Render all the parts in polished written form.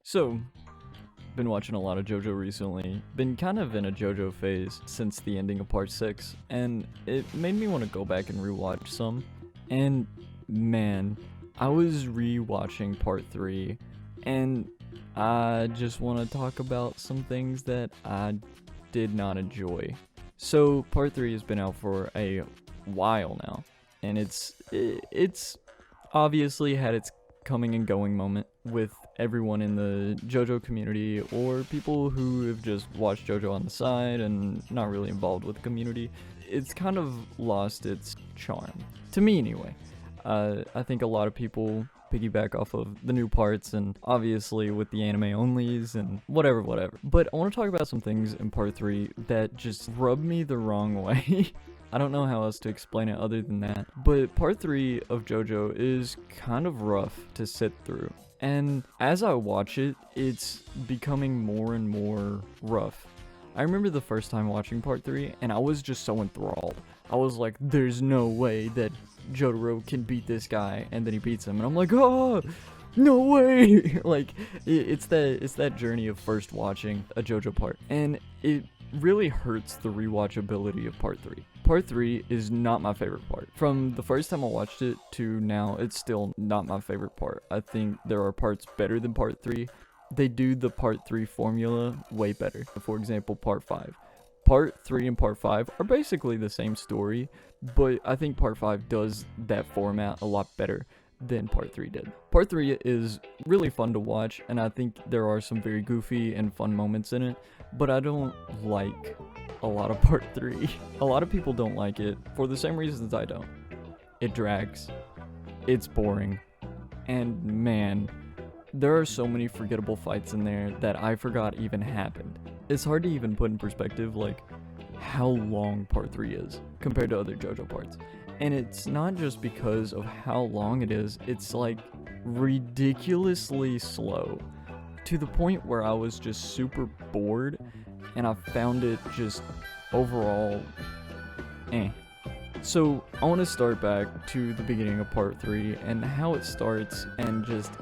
So, been watching a lot of JoJo recently. Been kind of in a JoJo phase since the ending of part 6, and it made me want to go back and rewatch some. And man, I was rewatching part 3, and I just want to talk about some things that I did not enjoy. So, part 3 has been out for a while now, and it's obviously had its coming and going moment with everyone in the JoJo community or people who have just watched JoJo on the side and not really involved with the community. It's kind of lost its charm, to me anyway. I think a lot of people piggyback off of the new parts and obviously with the anime onlys and whatever. But I want to talk about some things in part 3 that just rub me the wrong way. I don't know how else to explain it other than that. But part 3 of JoJo is kind of rough to sit through. And as I watch it, it's becoming more and more rough. I remember the first time watching part 3 and I was just so enthralled. I was like, there's no way that Jotaro can beat this guy, and then he beats him and I'm like, oh, no way. Like it's that journey of first watching a JoJo part, and it really hurts the rewatchability of part 3. Part 3 is not my favorite part. From the first time I watched it to now, it's still not my favorite part. I think there are parts better than part 3. They do the part 3 formula way better. For example, part 5. Part 3 and part 5 are basically the same story, but I think part 5 does that format a lot better than part 3 did. Part 3 is really fun to watch, and I think there are some very goofy and fun moments in it, but I don't like a lot of part 3. A lot of people don't like it for the same reasons I don't. It drags, it's boring, and man, there are so many forgettable fights in there that I forgot even happened. It's hard to even put in perspective like how long part 3 is compared to other JoJo parts. And it's not just because of how long it is, it's like ridiculously slow to the point where I was just super bored and I found it just overall So I want to start back to the beginning of part 3 and how it starts and just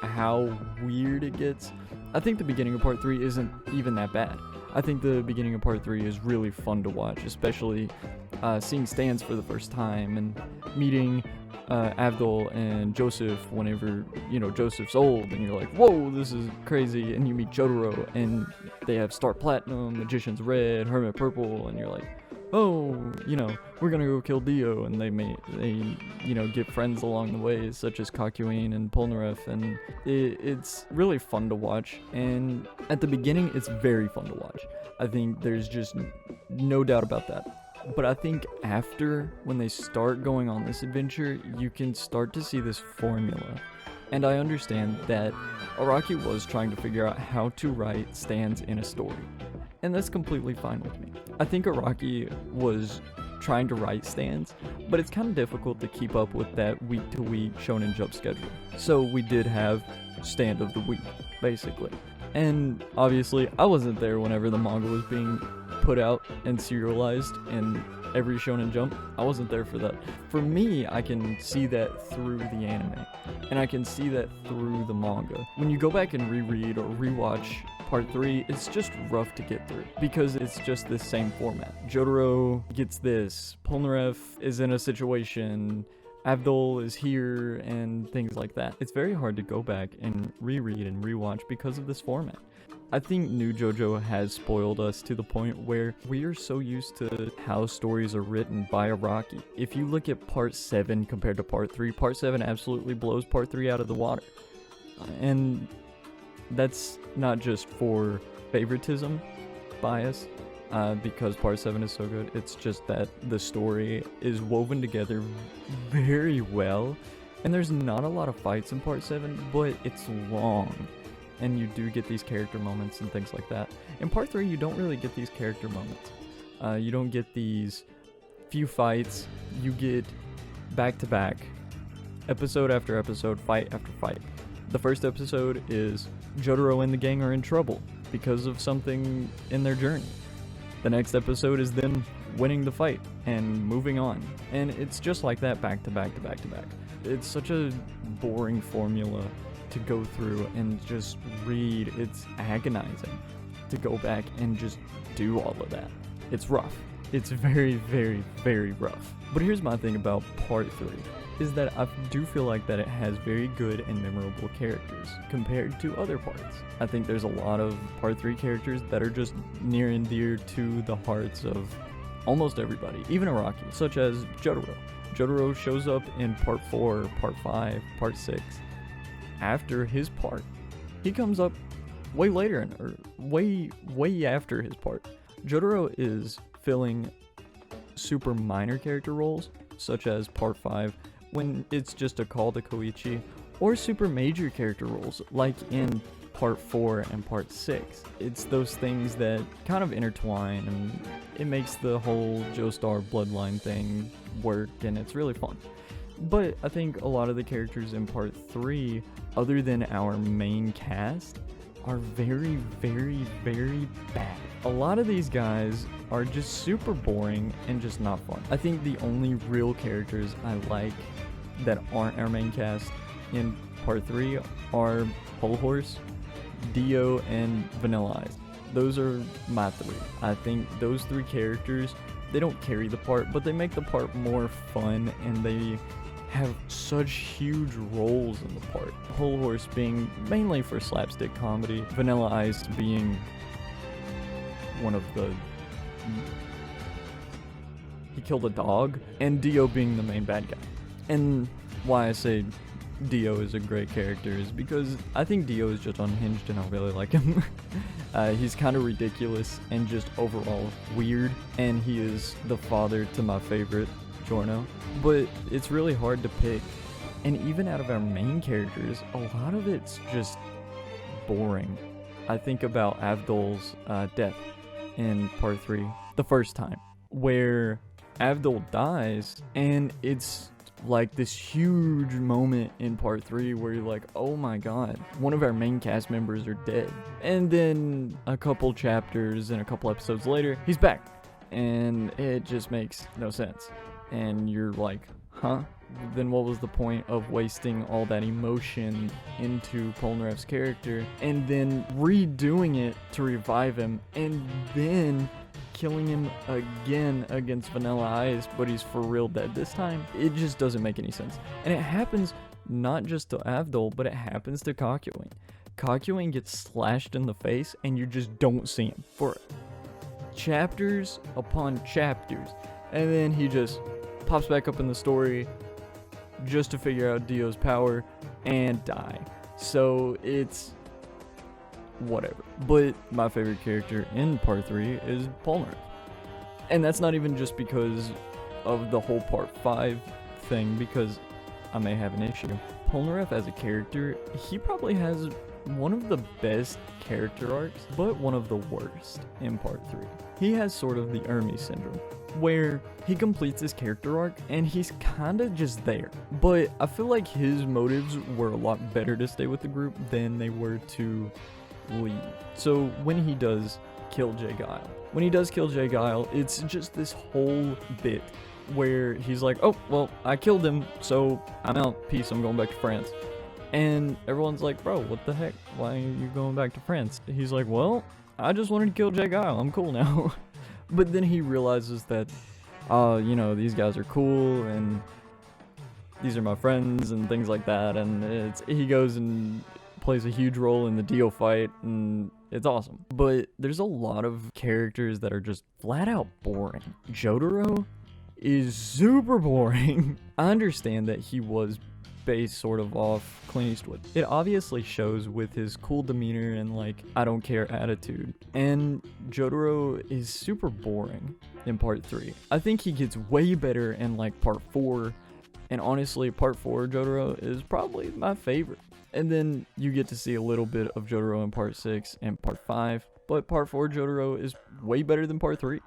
how weird it gets. I think the beginning of part 3 isn't even that bad. I think the beginning of part 3 is really fun to watch, especially seeing Stans for the first time and meeting Avdol and Joseph whenever, Joseph's old and you're like, whoa, this is crazy. And you meet Jotaro and they have Star Platinum, Magician's Red, Hermit Purple, and you're like, oh, we're gonna go kill Dio, and they get friends along the way, such as 𝐻𝐞 and Polnareff, and it's really fun to watch. And at the beginning, it's very fun to watch. I think there's just no doubt about that. But I think after, when they start going on this adventure, you can start to see this formula. And I understand that Araki was trying to figure out how to write stands in a story. And that's completely fine with me. I think Araki was trying to write stands, but it's kind of difficult to keep up with that week-to-week Shonen Jump schedule. So we did have stand of the week, basically. And obviously, I wasn't there whenever the manga was being put out and serialized in every Shonen Jump. I wasn't there for that. For me, I can see that through the anime, and I can see that through the manga. When you go back and reread or rewatch part 3, it's just rough to get through because it's just the same format. Jotaro gets this, Polnareff is in a situation, Avdol is here, and things like that. It's very hard to go back and reread and rewatch because of this format. I think new JoJo has spoiled us to the point where we are so used to how stories are written by Araki. If you look at part 7 compared to part 3, part 7 absolutely blows part 3 out of the water. And that's not just for favoritism bias, because part 7 is so good. It's just that the story is woven together very well, and there's not a lot of fights in part 7, but it's long, and you do get these character moments and things like that. In part 3, you don't really get these character moments. You don't get these few fights. You get back-to-back, episode after episode, fight after fight. The first episode is Jotaro and the gang are in trouble because of something in their journey. The next episode is them winning the fight and moving on. And it's just like that back to back to back to back. It's such a boring formula to go through and just read. It's agonizing to go back and just do all of that. It's rough. It's very, very, very rough. But here's my thing about part 3, is that I do feel like that it has very good and memorable characters compared to other parts. I think there's a lot of part 3 characters that are just near and dear to the hearts of almost everybody, even Araki, such as Jotaro. Jotaro shows up in part 4, part 5, part 6. After his part, he comes up way later, or way after his part. Jotaro is filling super minor character roles, such as part 5, when it's just a call to Koichi, or super major character roles, like in part 4 and part 6. It's those things that kind of intertwine, and it makes the whole Joestar bloodline thing work, and it's really fun. But I think a lot of the characters in part 3, other than our main cast, are very, very, very bad. A lot of these guys are just super boring and just not fun. I think the only real characters I like that aren't our main cast in part 3 are Whole Horse, Dio, and Vanilla Ice. Those are my 3. I think those 3 characters, they don't carry the part, but they make the part more fun, and they have such huge roles in the part. Whole Horse being mainly for slapstick comedy, Vanilla Ice being one of the... he killed a dog, and Dio being the main bad guy. And why I say Dio is a great character is because I think Dio is just unhinged and I really like him. He's kind of ridiculous and just overall weird, and he is the father to my favorite, Giorno. But it's really hard to pick, and even out of our main characters, a lot of it's just boring. I think about Avdol's death in part 3, the first time, where Avdol dies, and it's like this huge moment in part 3 where you're like, oh my god, one of our main cast members are dead. And then a couple chapters and a couple episodes later, he's back, and it just makes no sense. And you're like, huh? Then what was the point of wasting all that emotion into Polnareff's character and then redoing it to revive him and then killing him again against Vanilla Ice, but he's for real dead this time? It just doesn't make any sense. And it happens not just to Avdol, but it happens to 𝐿𝐼𝐻. 𝐿𝐼𝐻 gets slashed in the face and you just don't see him for chapters upon chapters. And then he just pops back up in the story just to figure out Dio's power and die. So it's whatever. But my favorite character in part 3 is Polnareff. And that's not even just because of the whole part 5 thing, because I may have an issue. Polnareff as a character, he probably has one of the best character arcs, but one of the worst in part 3. He has sort of the 𝐕𝐤𝐝 syndrome, where he completes his character arc and he's kinda just there. But I feel like his motives were a lot better to stay with the group than they were to leave. So when he does kill 𝐿𝐼𝐻, it's just this whole bit where he's like, oh, well, I killed him, so I'm out, peace, I'm going back to France. And everyone's like, bro, what the heck? Why are you going back to France? He's like, well, I just wanted to kill 𝐿𝐼𝐻, I'm cool now. But then he realizes that, you know, these guys are cool, and these are my friends, and things like that, and he goes and plays a huge role in the Dio fight, and it's awesome. But there's a lot of characters that are just flat out boring. Jotaro is super boring. I understand that he was based sort of off Clint Eastwood. It obviously shows with his cool demeanor and like I don't care attitude. And Jotaro is super boring in part 3. I think he gets way better in like part 4, and honestly part 4 Jotaro is probably my favorite. And then you get to see a little bit of Jotaro in part 6 and part 5, but part 4 Jotaro is way better than part 3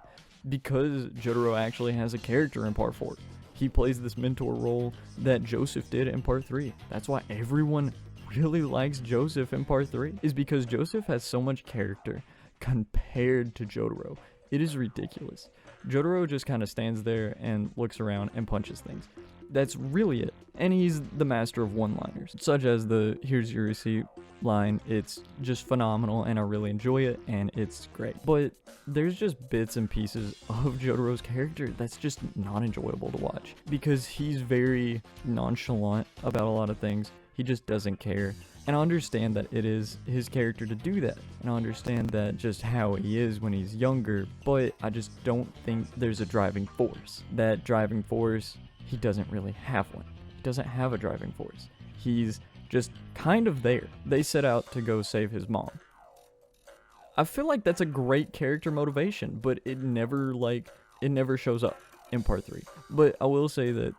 because Jotaro actually has a character in part 4. He plays this mentor role that Joseph did in part 3. That's why everyone really likes Joseph in part 3, is because Joseph has so much character compared to Jotaro. It is ridiculous. Jotaro just kind of stands there and looks around and punches things. That's really it. And he's the master of one-liners, such as the "here's your receipt" line. It's just phenomenal, and I really enjoy it, and it's great. But there's just bits and pieces of Jotaro's character that's just not enjoyable to watch, because he's very nonchalant about a lot of things. He just doesn't care. And I understand that it is his character to do that. And I understand that just how he is when he's younger, but I just don't think there's a driving force. That driving force, he doesn't really have one. He doesn't have a driving force. He's just kind of there. They set out to go save his mom. I feel like that's a great character motivation, but it never shows up in part 3. But I will say that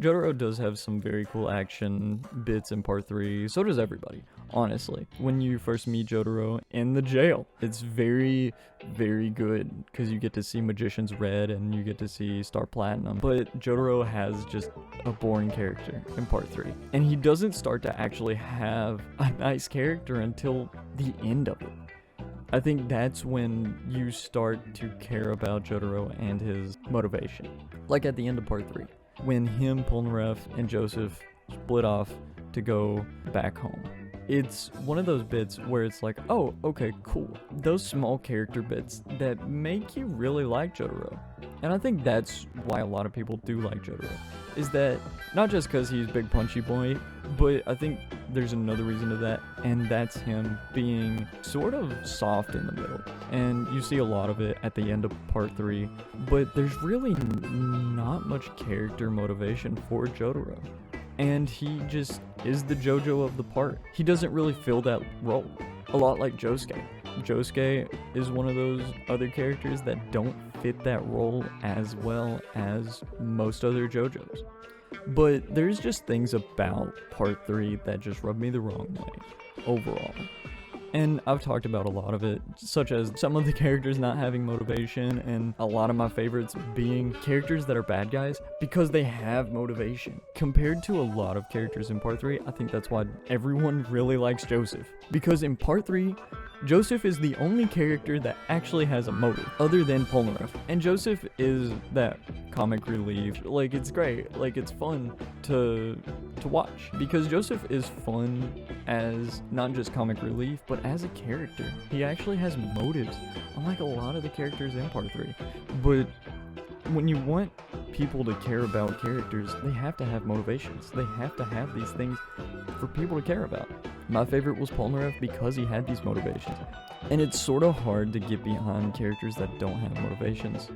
Jotaro does have some very cool action bits in part 3. So does everybody, honestly. When you first meet Jotaro in the jail, it's very, very good, because you get to see Magician's Red and you get to see Star Platinum. But Jotaro has just a boring character in part 3. And he doesn't start to actually have a nice character until the end of it. I think that's when you start to care about Jotaro and his motivation. Like at the end of part 3. When him, Polnareff, and Joseph split off to go back home. It's one of those bits where it's like, oh, okay, cool. Those small character bits that make you really like Jotaro. And I think that's why a lot of people do like Jotaro. Is that not just because he's big punchy boy, but I think there's another reason to that, and that's him being sort of soft in the middle. And you see a lot of it at the end of part 3, but there's really not much character motivation for Jotaro. And he just is the JoJo of the part. He doesn't really fill that role. A lot like Josuke. Josuke is one of those other characters that don't fit that role as well as most other JoJo's. But there's just things about part 3 that just rub me the wrong way, overall. And I've talked about a lot of it, such as some of the characters not having motivation, and a lot of my favorites being characters that are bad guys because they have motivation. Compared to a lot of characters in part 3, I think that's why everyone really likes Joseph. Because in part 3, Joseph is the only character that actually has a motive, other than Polnareff. And Joseph is that comic relief. Like, it's great. Like, it's fun to watch. Because Joseph is fun as not just comic relief, but as a character. He actually has motives, unlike a lot of the characters in part 3. But when you want people to care about characters, they have to have motivations. They have to have these things for people to care about. My favorite was Polnareff because he had these motivations. And it's sort of hard to get behind characters that don't have motivations.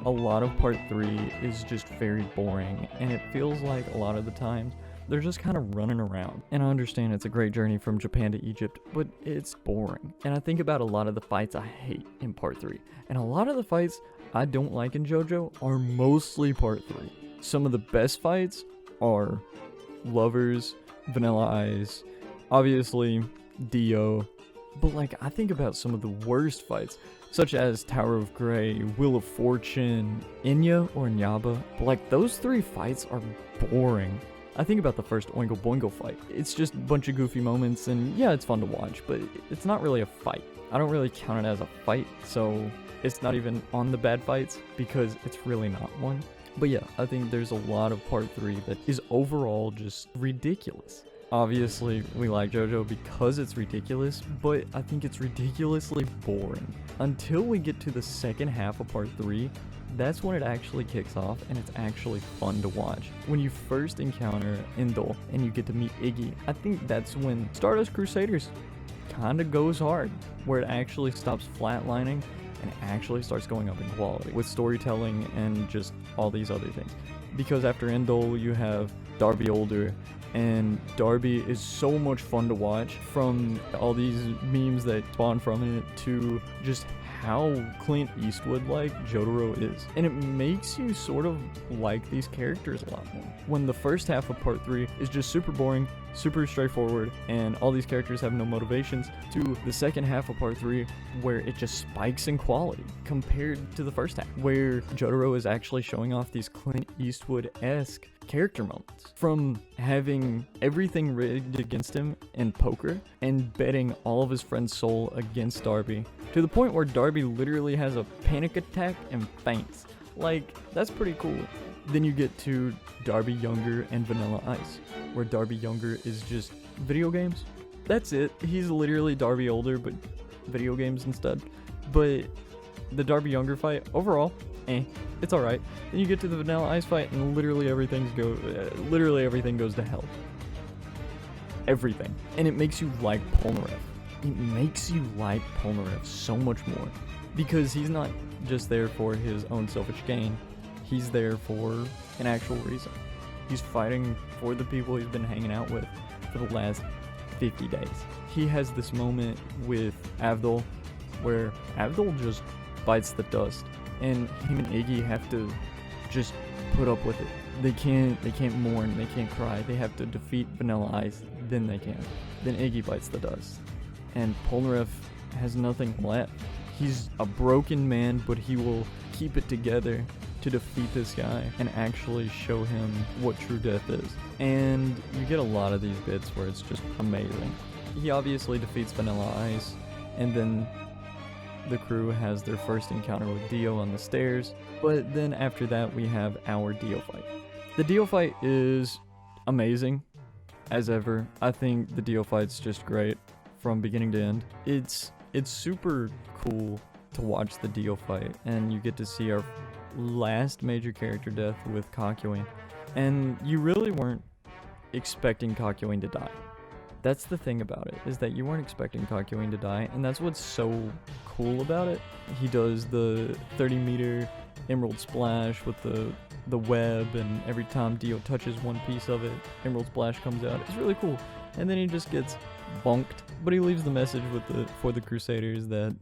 A lot of part 3 is just very boring, and it feels like a lot of the times they're just kind of running around. And I understand it's a great journey from Japan to Egypt, but it's boring. And I think about a lot of the fights I hate in part 3. And a lot of the fights I don't like in JoJo are mostly part 3. Some of the best fights are Lovers, Vanilla Ice, obviously Dio. But like, I think about some of the worst fights, such as Tower of Grey, Wheel of Fortune, 𝐭𝐼𝐻 or 𝐭𝐼𝐻. But like, those 3 fights are boring. I think about the first Oingo Boingo fight. It's just a bunch of goofy moments, and yeah, it's fun to watch, but it's not really a fight. I don't really count it as a fight, so it's not even on the bad fights, because it's really not one. But yeah, I think there's a lot of part 3 that is overall just ridiculous. Obviously, we like JoJo because it's ridiculous, but I think it's ridiculously boring. Until we get to the second half of part 3, that's when it actually kicks off and it's actually fun to watch. When you first encounter 𝐻 and you get to meet Iggy, I think that's when Stardust Crusaders kinda goes hard, where it actually stops flatlining and actually starts going up in quality with storytelling and just all these other things. Because after 𝐻 you have Darby Older, and Darby is so much fun to watch, from all these memes that spawn from it to just how Clint Eastwood-like Jotaro is. And it makes you sort of like these characters a lot more. When the first half of part 3 is just super boring, super straightforward, and all these characters have no motivations, to the second half of part 3 where it just spikes in quality compared to the first half, where Jotaro is actually showing off these Clint Eastwood-esque character moments, from having everything rigged against him in poker and betting all of his friend's soul against Darby, to the point where Darby literally has a panic attack and faints. Like, that's pretty cool. Then you get to Darby Younger and Vanilla Ice, where Darby Younger is just video games. That's it. He's literally Darby older, but video games instead. But the Darby Younger fight, overall, it's alright. Then you get to the Vanilla Ice fight, and literally everything goes to hell. Everything. And it makes you like Polnareff. It makes you like Polnareff so much more, because he's not just there for his own selfish gain. He's there for an actual reason. He's fighting for the people he's been hanging out with for the last 50 days. He has this moment with 𝐕𝐤𝐝 where 𝐕𝐤𝐝 just bites the dust, and him and Iggy have to just put up with it. They can't mourn, they can't cry. They have to defeat Vanilla Ice, then they can. Then Iggy bites the dust, and Polnareff has nothing left. He's a broken man, but he will keep it together to defeat this guy and actually show him what true death is. And you get a lot of these bits where it's just amazing. He obviously defeats Vanilla Ice, and then the crew has their first encounter with Dio on the stairs, but then after that we have our Dio fight. The Dio fight is amazing, as ever. I think the Dio fight's just great from beginning to end. It's super cool to watch the Dio fight, and you get to see our last major character death with 𝐿𝐞𝐝, and you really weren't expecting 𝐿𝐞𝐝 to die. That's the thing about it, is that you weren't expecting 𝐿𝐞𝐝 to die, and that's what's so cool about it. He does the 30-meter emerald splash with the web, and every time Dio touches one piece of it, emerald splash comes out. It's really cool. And then he just gets bonked, but he leaves the message for the Crusaders that,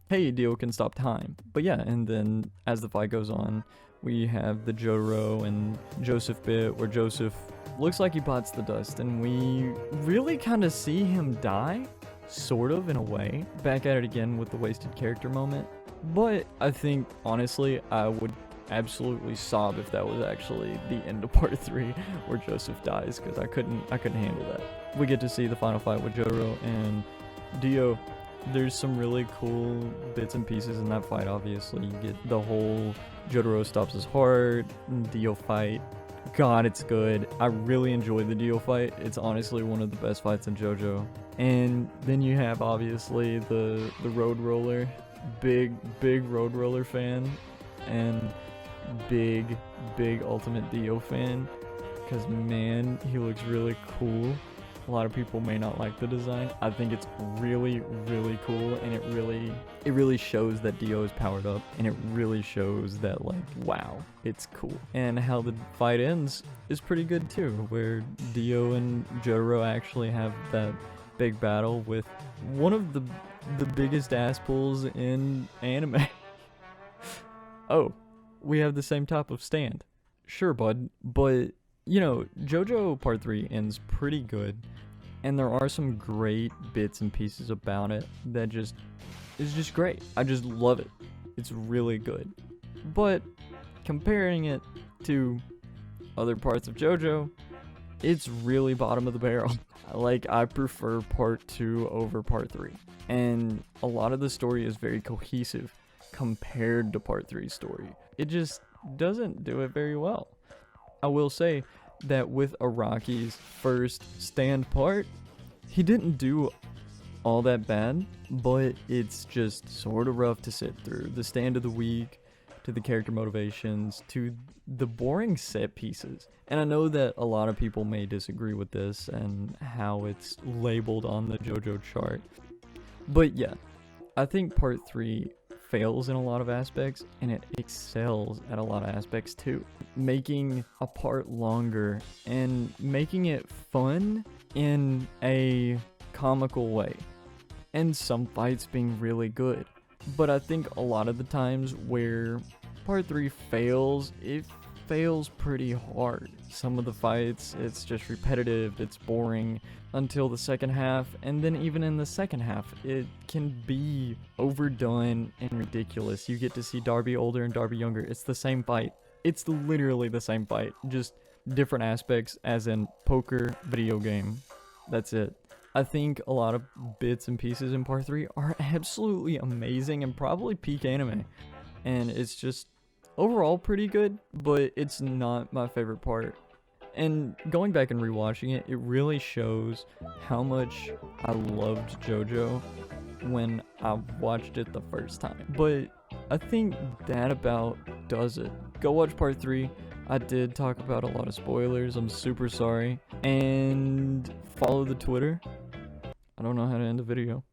hey, Dio can stop time. But yeah, and then as the fight goes on, we have the JoJo and Joseph bit where Joseph looks like he bots the dust, and we really kind of see him die, sort of, in a way. Back at it again with the wasted character moment. But I think, honestly, I would absolutely sob if that was actually the end of part 3 where Joseph dies, because I couldn't handle that. We get to see the final fight with JoJo and Dio. There's some really cool bits and pieces in that fight. Obviously, you get the whole JoJo stops his heart, Dio fight. God, it's good. I really enjoyed the Dio fight. It's honestly one of the best fights in JoJo. And then you have obviously the Road Roller, big Road Roller fan, and big Ultimate Dio fan, because man, he looks really cool. A lot of people may not like the design. I think it's really cool, and it really shows that Dio is powered up, and it really shows that, like, wow, it's cool. And how the fight ends is pretty good too, where Dio and JoJo actually have that big battle with one of the biggest ass pulls in anime. Oh, we have the same type of stand. Sure, bud, but you know, JoJo Part 3 ends pretty good, and there are some great bits and pieces about it that is just great. I just love it. It's really good. But comparing it to other parts of JoJo, it's really bottom of the barrel. Like, I prefer Part 2 over Part 3. And a lot of the story is very cohesive compared to Part 3's story. It just doesn't do it very well. I will say that with Araki's first stand part, he didn't do all that bad, but it's just sort of rough to sit through. The stand of the week, to the character motivations, to the boring set pieces. And I know that a lot of people may disagree with this and how it's labeled on the JoJo chart. But yeah, I think Part 3 fails in a lot of aspects, and it excels at a lot of aspects too. Making a part longer and making it fun in a comical way, and some fights being really good. But I think a lot of the times where Part 3 fails, it fails pretty hard. Some of the fights, it's just repetitive, it's boring until the second half, and then even in the second half, it can be overdone and ridiculous. You get to see Darby older and Darby younger. It's the same fight. It's literally the same fight, just different aspects, as in poker, video game. That's it. I think a lot of bits and pieces in Part 3 are absolutely amazing and probably peak anime. And it's just overall pretty good, but it's not my favorite part. And going back and rewatching it, it really shows how much I loved JoJo when I watched it the first time. But I think that about does it. Go watch part 3. I did talk about a lot of spoilers. I'm super sorry. And follow the Twitter. I don't know how to end the video.